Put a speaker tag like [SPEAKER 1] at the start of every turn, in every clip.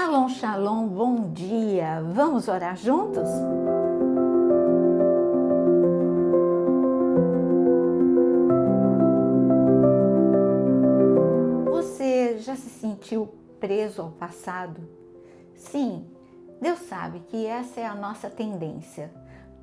[SPEAKER 1] Shalom, shalom, bom dia! Vamos orar juntos? Você já se sentiu preso ao passado? Sim, Deus sabe que essa é a nossa tendência.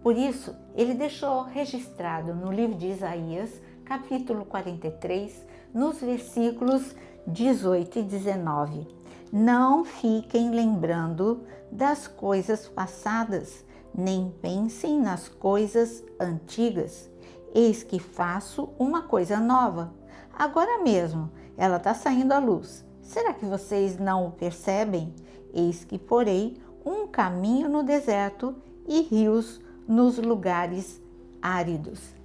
[SPEAKER 1] Por isso, Ele deixou registrado no livro de Isaías, capítulo 43, nos versículos 18 e 19. Não fiquem lembrando das coisas passadas, nem pensem nas coisas antigas. Eis que faço uma coisa nova. Agora mesmo ela está saindo à luz. Será que vocês não o percebem? Eis que porei um caminho no deserto e rios nos lugares áridos.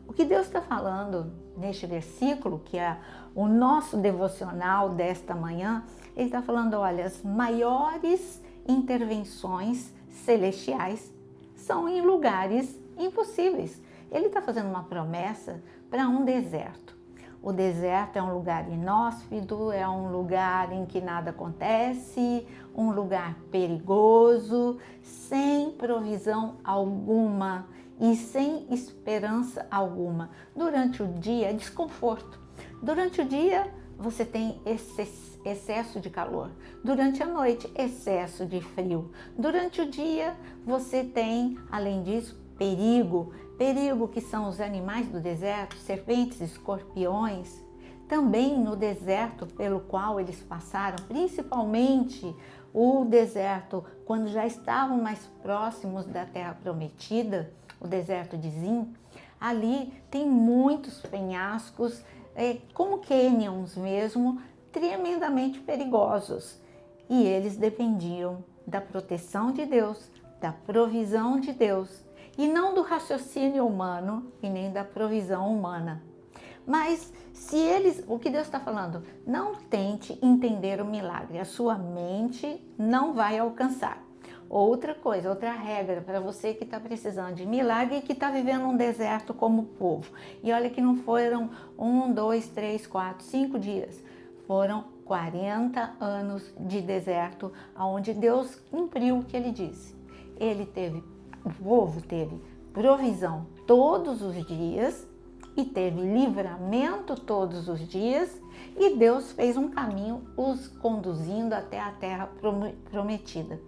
[SPEAKER 1] O que Deus está falando neste versículo, que é o nosso devocional desta manhã, Ele está falando, olha, as maiores intervenções celestiais são em lugares impossíveis. Ele está fazendo uma promessa para um deserto. O deserto é um lugar inóspito, é um lugar em que nada acontece, um lugar perigoso, sem provisão alguma e sem esperança alguma. Durante o dia é desconforto. Durante o dia você tem excesso de calor. Durante a noite, excesso de frio. Durante o dia você tem, além disso, perigo. Perigo que são os animais do deserto, serpentes, escorpiões. Também no deserto pelo qual eles passaram, principalmente o deserto quando já estavam mais próximos da terra prometida, o deserto de Zin, ali tem muitos penhascos, como cânions mesmo, tremendamente perigosos. E eles dependiam da proteção de Deus, da provisão de Deus, e não do raciocínio humano e nem da provisão humana. Mas se eles, o que Deus está falando, não tente entender o milagre, a sua mente não vai alcançar. Outra coisa, outra regra para você que está precisando de milagre e que está vivendo um deserto como o povo. E olha que não foram 1, 2, 3, 4, 5 dias. Foram 40 anos de deserto, onde Deus cumpriu o que Ele disse. O povo teve provisão todos os dias e teve livramento todos os dias, e Deus fez um caminho os conduzindo até a terra prometida.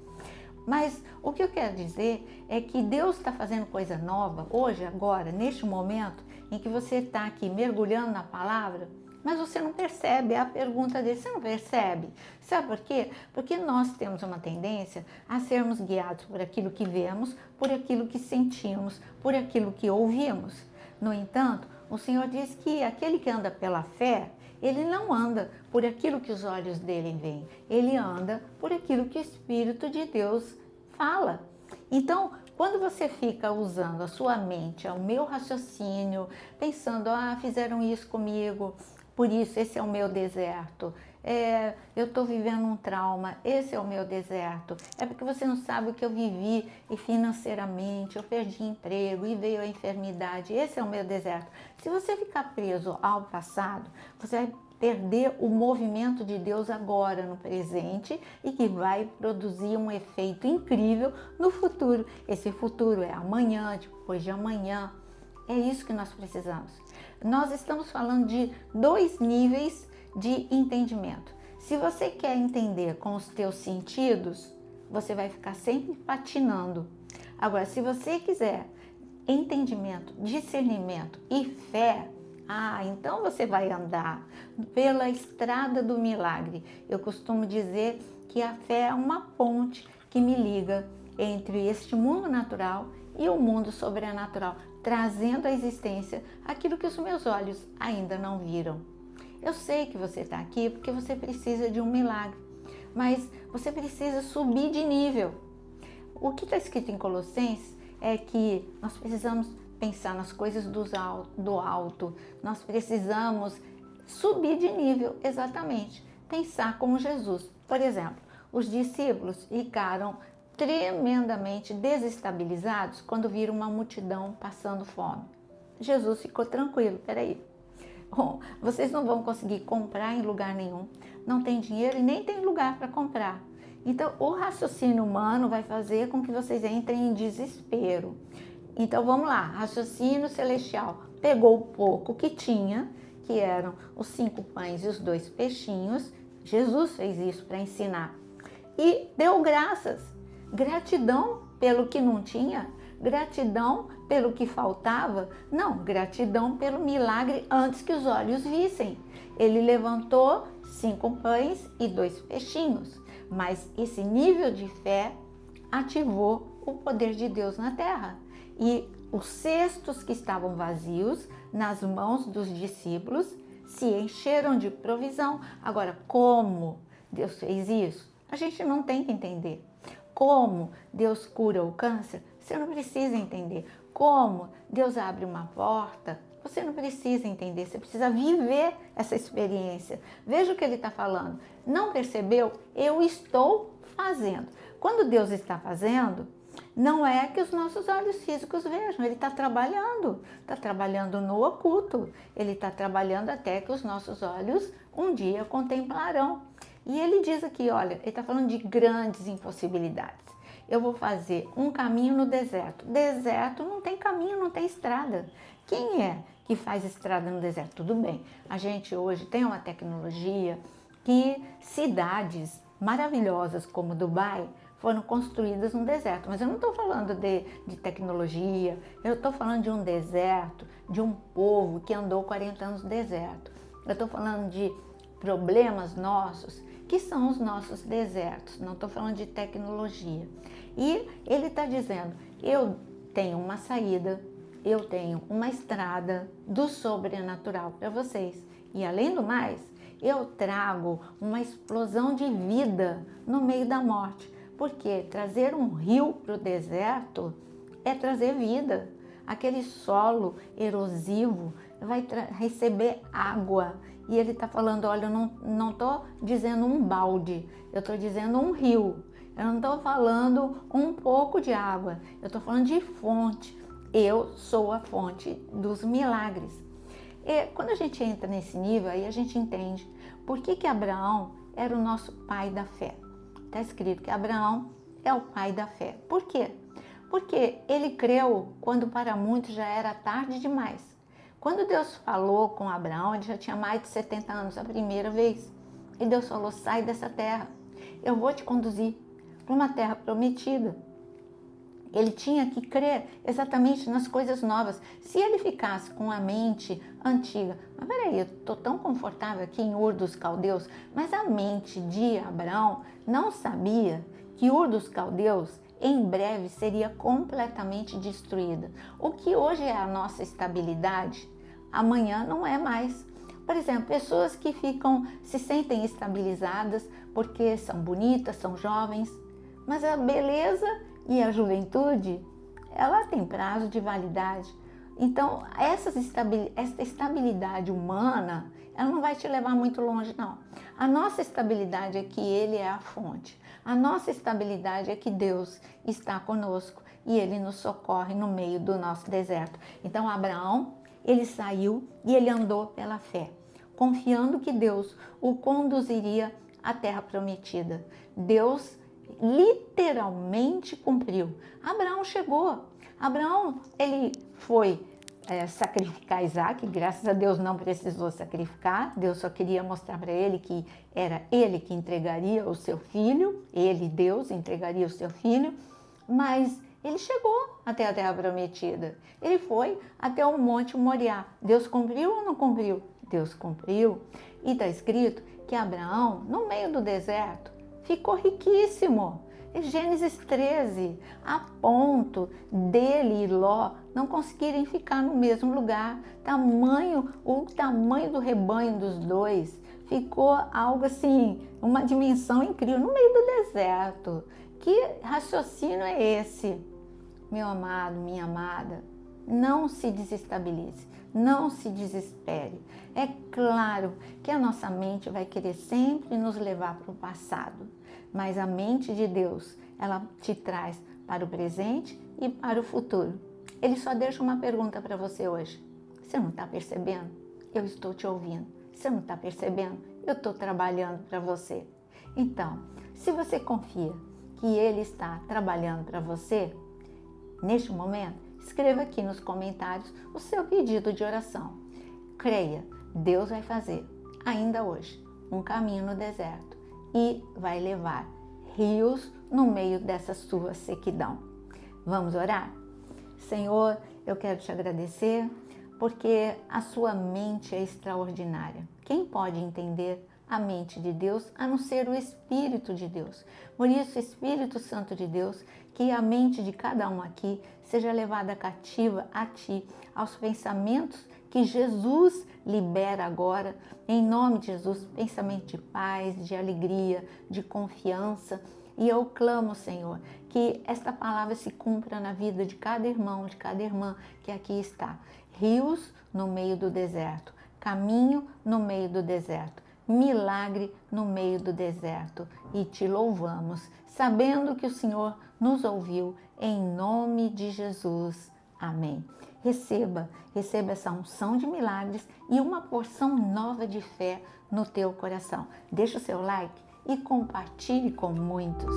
[SPEAKER 1] Mas o que eu quero dizer é que Deus está fazendo coisa nova hoje, agora, neste momento em que você está aqui mergulhando na palavra, mas você não percebe. A pergunta dele, você não percebe? Sabe por quê? Porque nós temos uma tendência a sermos guiados por aquilo que vemos, por aquilo que sentimos, por aquilo que ouvimos. No entanto, o Senhor diz que aquele que anda pela fé, ele não anda por aquilo que os olhos dele veem, ele anda por aquilo que o Espírito de Deus fala. Então, quando você fica usando a sua mente, o meu raciocínio, pensando, fizeram isso comigo, por isso esse é o meu deserto, eu estou vivendo um trauma, esse é o meu deserto, é porque você não sabe o que eu vivi e financeiramente, eu perdi emprego e veio a enfermidade, esse é o meu deserto. Se você ficar preso ao passado, você vai perder o movimento de Deus agora, no presente, e que vai produzir um efeito incrível no futuro. Esse futuro é amanhã, depois de amanhã. É isso que nós precisamos. Nós estamos falando de 2 níveis de entendimento. Se você quer entender com os teus sentidos, você vai ficar sempre patinando. Agora, se você quiser entendimento, discernimento e fé, então você vai andar pela estrada do milagre. Eu costumo dizer que a fé é uma ponte que me liga entre este mundo natural e o mundo sobrenatural, trazendo à existência aquilo que os meus olhos ainda não viram. Eu sei que você está aqui porque você precisa de um milagre, mas você precisa subir de nível. O que está escrito em Colossenses é que nós precisamos pensar nas coisas do alto, nós precisamos subir de nível, exatamente, pensar como Jesus. Por exemplo, os discípulos ficaram tremendamente desestabilizados quando viram uma multidão passando fome. Jesus ficou tranquilo, peraí, vocês não vão conseguir comprar em lugar nenhum, não tem dinheiro e nem tem lugar para comprar. Então, o raciocínio humano vai fazer com que vocês entrem em desespero. Então, vamos lá, raciocínio celestial. Pegou o pouco que tinha, que eram os 5 pães e os 2 peixinhos. Jesus fez isso para ensinar. E deu graças. Gratidão pelo que não tinha, gratidão pelo que faltava, não, gratidão pelo milagre antes que os olhos vissem. Ele levantou 5 pães e 2 peixinhos, mas esse nível de fé ativou o poder de Deus na terra. E os cestos que estavam vazios nas mãos dos discípulos se encheram de provisão. Agora, como Deus fez isso? A gente não tem que entender. Como Deus cura o câncer? Você não precisa entender. Como Deus abre uma porta? Você não precisa entender. Você precisa viver essa experiência. Veja o que ele está falando. Não percebeu? Eu estou fazendo. Quando Deus está fazendo, não é que os nossos olhos físicos vejam. Ele está trabalhando no oculto. Ele está trabalhando até que os nossos olhos um dia contemplarão. E ele diz aqui, olha, ele está falando de grandes impossibilidades. Eu vou fazer um caminho no deserto. Deserto não tem caminho, não tem estrada. Quem é que faz estrada no deserto? Tudo bem, a gente hoje tem uma tecnologia que cidades maravilhosas como Dubai foram construídas no deserto. Mas eu não estou falando de tecnologia, eu estou falando de um deserto, de um povo que andou 40 anos no deserto. Eu estou falando de problemas nossos, que são os nossos desertos. Não estou falando de tecnologia. E ele está dizendo, eu tenho uma saída, eu tenho uma estrada do sobrenatural para vocês. E além do mais, eu trago uma explosão de vida no meio da morte. Porque trazer um rio para o deserto é trazer vida. Aquele solo erosivo vai receber água. E ele está falando, olha, eu não estou dizendo um balde, eu estou dizendo um rio. Eu não estou falando um pouco de água, eu estou falando de fonte. Eu sou a fonte dos milagres. E quando a gente entra nesse nível, aí a gente entende por que Abraão era o nosso pai da fé. Está escrito que Abraão é o pai da fé. Por quê? Porque ele creu quando para muitos já era tarde demais. Quando Deus falou com Abraão, ele já tinha mais de 70 anos, a primeira vez. E Deus falou, sai dessa terra, eu vou te conduzir para uma terra prometida. Ele tinha que crer exatamente nas coisas novas. Se ele ficasse com a mente antiga, mas peraí, eu estou tão confortável aqui em Ur dos Caldeus, mas a mente de Abraão não sabia que Ur dos Caldeus em breve seria completamente destruída. O que hoje é a nossa estabilidade, amanhã não é mais. Por exemplo, pessoas que se sentem estabilizadas porque são bonitas, são jovens, mas a beleza e a juventude, ela tem prazo de validade. Então, essa estabilidade humana, ela não vai te levar muito longe, não. A nossa estabilidade é que Ele é a fonte. A nossa estabilidade é que Deus está conosco e Ele nos socorre no meio do nosso deserto. Então, Abraão, ele saiu e ele andou pela fé, confiando que Deus o conduziria à terra prometida. Deus literalmente cumpriu. Abraão chegou. Abraão, ele foi sacrificar Isaac, graças a Deus não precisou sacrificar, Deus só queria mostrar para ele que era ele que entregaria o seu filho, ele, Deus, entregaria o seu filho, mas ele chegou até a terra prometida, ele foi até o Monte Moriá. Deus cumpriu ou não cumpriu? Deus cumpriu. E está escrito que Abraão, no meio do deserto, ficou riquíssimo. Gênesis 13, a ponto dele e Ló não conseguirem ficar no mesmo lugar. O tamanho do rebanho dos dois ficou algo assim, uma dimensão incrível, no meio do deserto. Que raciocínio é esse? Meu amado, minha amada, não se desestabilize, não se desespere. É claro que a nossa mente vai querer sempre nos levar para o passado, mas a mente de Deus, ela te traz para o presente e para o futuro. Ele só deixa uma pergunta para você hoje. Você não está percebendo? Eu estou te ouvindo. Você não está percebendo? Eu estou trabalhando para você. Então, Se você confia que Ele está trabalhando para você, neste momento, escreva aqui nos comentários o seu pedido de oração. Creia, Deus vai fazer, ainda hoje, um caminho no deserto e vai levar rios no meio dessa sua sequidão. Vamos orar? Senhor, eu quero te agradecer porque a sua mente é extraordinária. Quem pode entender a mente de Deus a não ser o Espírito de Deus? Por isso, Espírito Santo de Deus, que a mente de cada um aqui seja levada cativa a ti, aos pensamentos que Jesus libera agora, em nome de Jesus, pensamento de paz, de alegria, de confiança. E eu clamo, Senhor, que esta palavra se cumpra na vida de cada irmão, de cada irmã que aqui está. Rios no meio do deserto, caminho no meio do deserto, milagre no meio do deserto. E te louvamos, sabendo que o Senhor nos ouviu, em nome de Jesus. Amém. Receba essa unção de milagres e uma porção nova de fé no teu coração. Deixa o seu like e compartilhe com muitos.